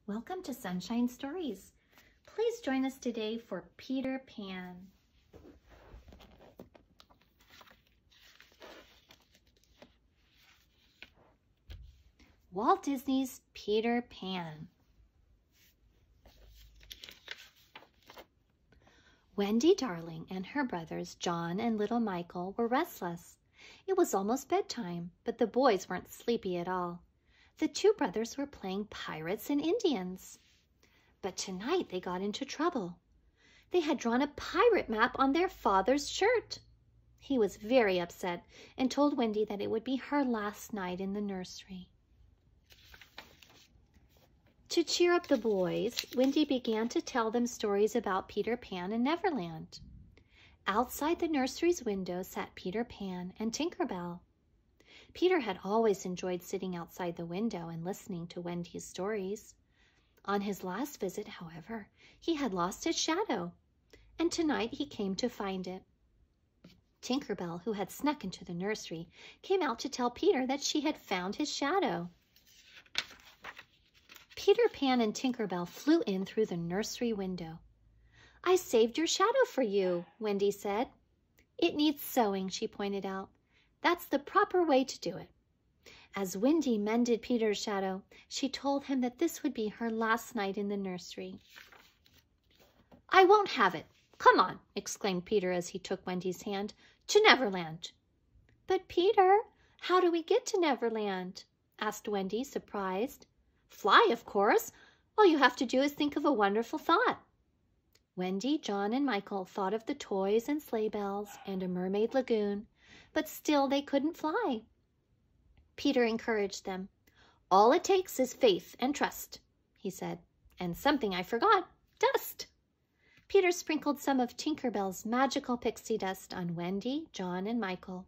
Welcome to Sunshine Stories. Please join us today for Peter Pan. Walt Disney's Peter Pan. Wendy Darling and her brothers John and little Michael were restless. It was almost bedtime, but the boys weren't sleepy at all. The two brothers were playing pirates and Indians. But tonight they got into trouble. They had drawn a pirate map on their father's shirt. He was very upset and told Wendy that it would be her last night in the nursery. To cheer up the boys, Wendy began to tell them stories about Peter Pan and Neverland. Outside the nursery's window sat Peter Pan and Tinker Bell. Peter had always enjoyed sitting outside the window and listening to Wendy's stories. On his last visit, however, he had lost his shadow, and tonight he came to find it. Tinker Bell, who had snuck into the nursery, came out to tell Peter that she had found his shadow. Peter Pan and Tinker Bell flew in through the nursery window. "I saved your shadow for you," Wendy said. "It needs sewing," she pointed out. "That's the proper way to do it." As Wendy mended Peter's shadow, she told him that this would be her last night in the nursery. "I won't have it. Come on," exclaimed Peter as he took Wendy's hand, "to Neverland." "But Peter, how do we get to Neverland?" asked Wendy, surprised. "Fly, of course. All you have to do is think of a wonderful thought." Wendy, John, and Michael thought of the toys and sleigh bells and a mermaid lagoon, but still they couldn't fly. Peter encouraged them. "All it takes is faith and trust," he said. "And something I forgot, dust." Peter sprinkled some of Tinker Bell's magical pixie dust on Wendy, John, and Michael.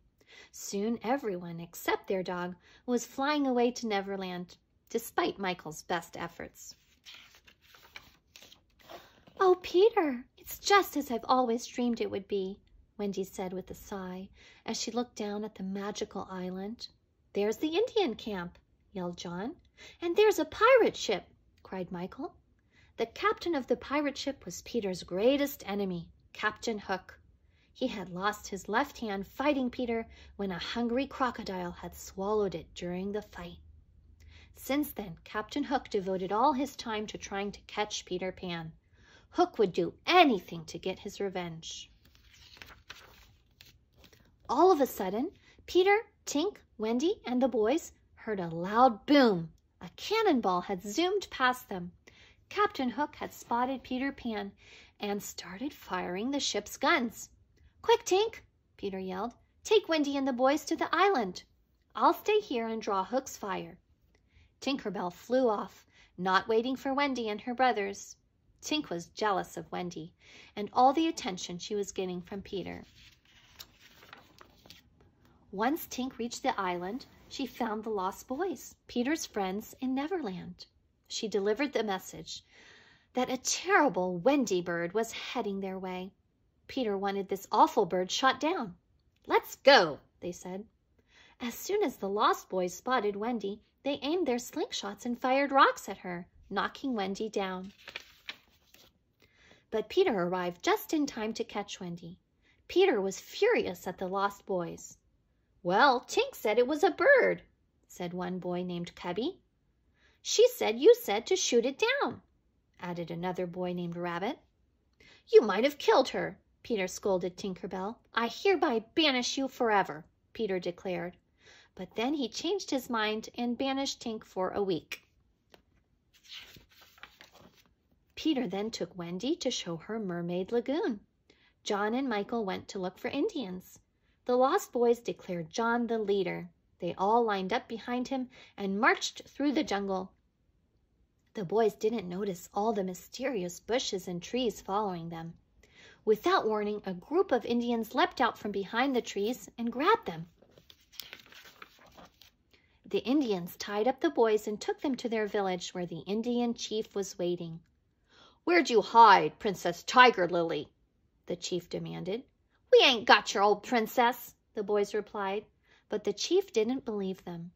Soon everyone, except their dog, was flying away to Neverland, despite Michael's best efforts. "Oh, Peter, it's just as I've always dreamed it would be," Wendy said with a sigh as she looked down at the magical island. "There's the Indian camp," yelled John. "And there's a pirate ship," cried Michael. The captain of the pirate ship was Peter's greatest enemy, Captain Hook. He had lost his left hand fighting Peter when a hungry crocodile had swallowed it during the fight. Since then, Captain Hook devoted all his time to trying to catch Peter Pan. Hook would do anything to get his revenge. All of a sudden, Peter, Tink, Wendy, and the boys heard a loud boom. A cannonball had zoomed past them. Captain Hook had spotted Peter Pan and started firing the ship's guns. "Quick, Tink!" Peter yelled. "Take Wendy and the boys to the island. I'll stay here and draw Hook's fire." Tinker Bell flew off, not waiting for Wendy and her brothers. Tink was jealous of Wendy and all the attention she was getting from Peter. Once Tink reached the island, she found the lost boys, Peter's friends in Neverland. She delivered the message that a terrible Wendy bird was heading their way. Peter wanted this awful bird shot down. "Let's go," they said. As soon as the lost boys spotted Wendy, they aimed their slingshots and fired rocks at her, knocking Wendy down. But Peter arrived just in time to catch Wendy. Peter was furious at the lost boys. "Well, Tink said it was a bird," said one boy named Cubby. "She said you said to shoot it down," added another boy named Rabbit. "You might have killed her," Peter scolded Tinker Bell. "I hereby banish you forever," Peter declared. But then he changed his mind and banished Tink for a week. Peter then took Wendy to show her Mermaid Lagoon. John and Michael went to look for Indians. The lost boys declared John the leader. They all lined up behind him and marched through the jungle. The boys didn't notice all the mysterious bushes and trees following them. Without warning, a group of Indians leapt out from behind the trees and grabbed them. The Indians tied up the boys and took them to their village where the Indian chief was waiting. "Where'd you hide, Princess Tiger Lily?" the chief demanded. "We ain't got your old princess," the boys replied, but the chief didn't believe them.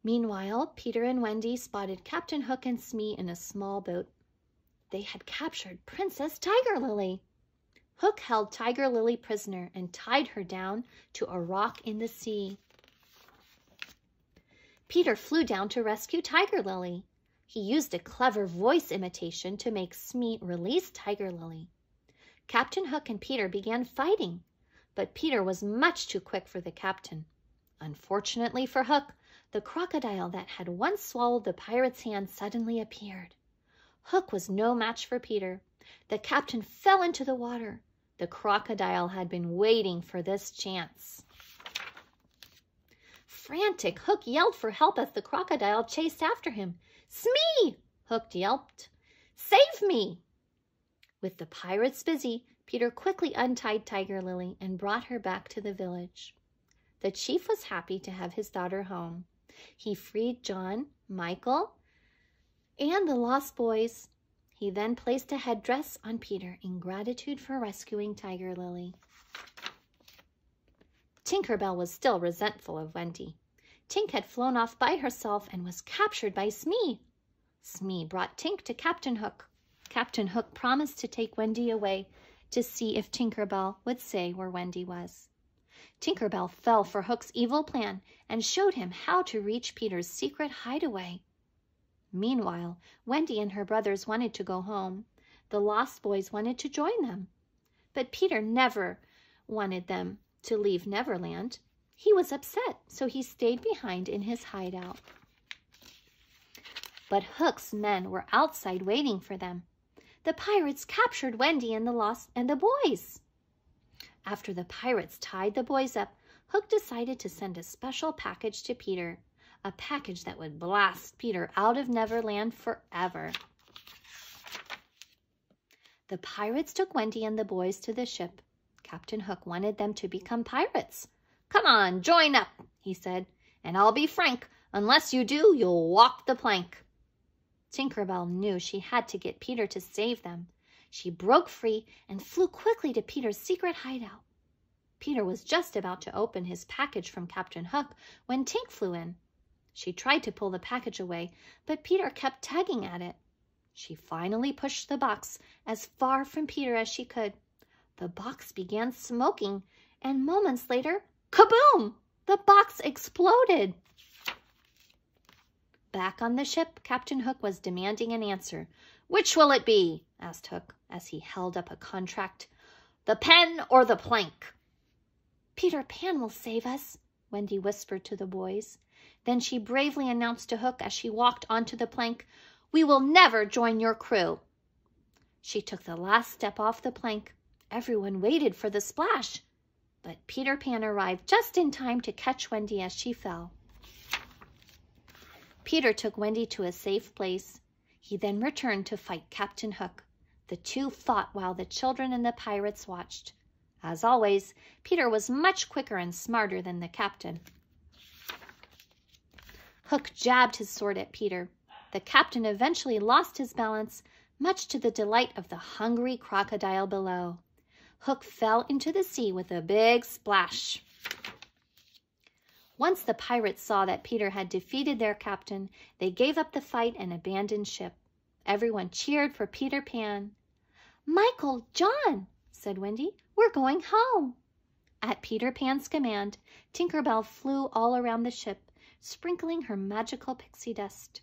Meanwhile, Peter and Wendy spotted Captain Hook and Smee in a small boat. They had captured Princess Tiger Lily. Hook held Tiger Lily prisoner and tied her down to a rock in the sea. Peter flew down to rescue Tiger Lily. He used a clever voice imitation to make Smee release Tiger Lily. Captain Hook and Peter began fighting, but Peter was much too quick for the captain. Unfortunately for Hook, the crocodile that had once swallowed the pirate's hand suddenly appeared. Hook was no match for Peter. The captain fell into the water. The crocodile had been waiting for this chance. Frantic, Hook yelled for help as the crocodile chased after him. "Smee!" Hook yelped. "Save me!" With the pirates busy, Peter quickly untied Tiger Lily and brought her back to the village. The chief was happy to have his daughter home. He freed John, Michael, and the lost boys. He then placed a headdress on Peter in gratitude for rescuing Tiger Lily. Tinker Bell was still resentful of Wendy. Tink had flown off by herself and was captured by Smee. Smee brought Tink to Captain Hook. Captain Hook promised to take Wendy away to see if Tinker Bell would say where Wendy was. Tinker Bell fell for Hook's evil plan and showed him how to reach Peter's secret hideaway. Meanwhile, Wendy and her brothers wanted to go home. The Lost Boys wanted to join them. But Peter never wanted them to leave Neverland. He was upset, so he stayed behind in his hideout. But Hook's men were outside waiting for them. The pirates captured Wendy and the boys. After the pirates tied the boys up, Hook decided to send a special package to Peter, a package that would blast Peter out of Neverland forever. The pirates took Wendy and the boys to the ship. Captain Hook wanted them to become pirates. "Come on, join up," he said, "and I'll be frank, unless you do, you'll walk the plank." Tinker Bell knew she had to get Peter to save them. She broke free and flew quickly to Peter's secret hideout. Peter was just about to open his package from Captain Hook when Tink flew in. She tried to pull the package away, but Peter kept tugging at it. She finally pushed the box as far from Peter as she could. The box began smoking, and moments later, kaboom! The box exploded. Back on the ship, Captain Hook was demanding an answer. "Which will it be?" asked Hook as he held up a contract. "The pen or the plank?" "Peter Pan will save us," Wendy whispered to the boys. Then she bravely announced to Hook as she walked onto the plank, "We will never join your crew." She took the last step off the plank. Everyone waited for the splash, but Peter Pan arrived just in time to catch Wendy as she fell. Peter took Wendy to a safe place. He then returned to fight Captain Hook. The two fought while the children and the pirates watched. As always, Peter was much quicker and smarter than the captain. Hook jabbed his sword at Peter. The captain eventually lost his balance, much to the delight of the hungry crocodile below. Hook fell into the sea with a big splash. Once the pirates saw that Peter had defeated their captain, they gave up the fight and abandoned ship. Everyone cheered for Peter Pan. "Michael, John," said Wendy, "we're going home." At Peter Pan's command, Tinker Bell flew all around the ship, sprinkling her magical pixie dust.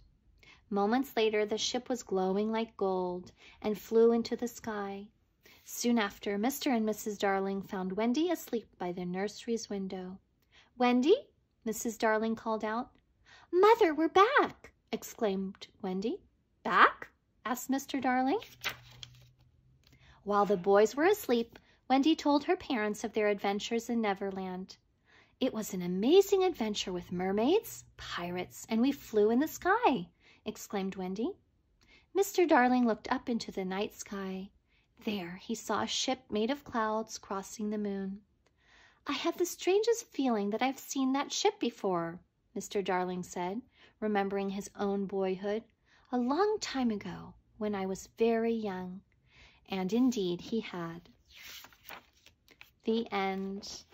Moments later, the ship was glowing like gold and flew into the sky. Soon after, Mr. and Mrs. Darling found Wendy asleep by the nursery's window. "Wendy?" Mrs. Darling called out. "Mother, we're back!" exclaimed Wendy. "Back?" asked Mr. Darling. While the boys were asleep, Wendy told her parents of their adventures in Neverland. "It was an amazing adventure with mermaids, pirates, and we flew in the sky," exclaimed Wendy. Mr. Darling looked up into the night sky. There he saw a ship made of clouds crossing the moon. "I have the strangest feeling that I've seen that ship before," Mr. Darling said, remembering his own boyhood, "a long time ago when I was very young." And indeed he had. The end.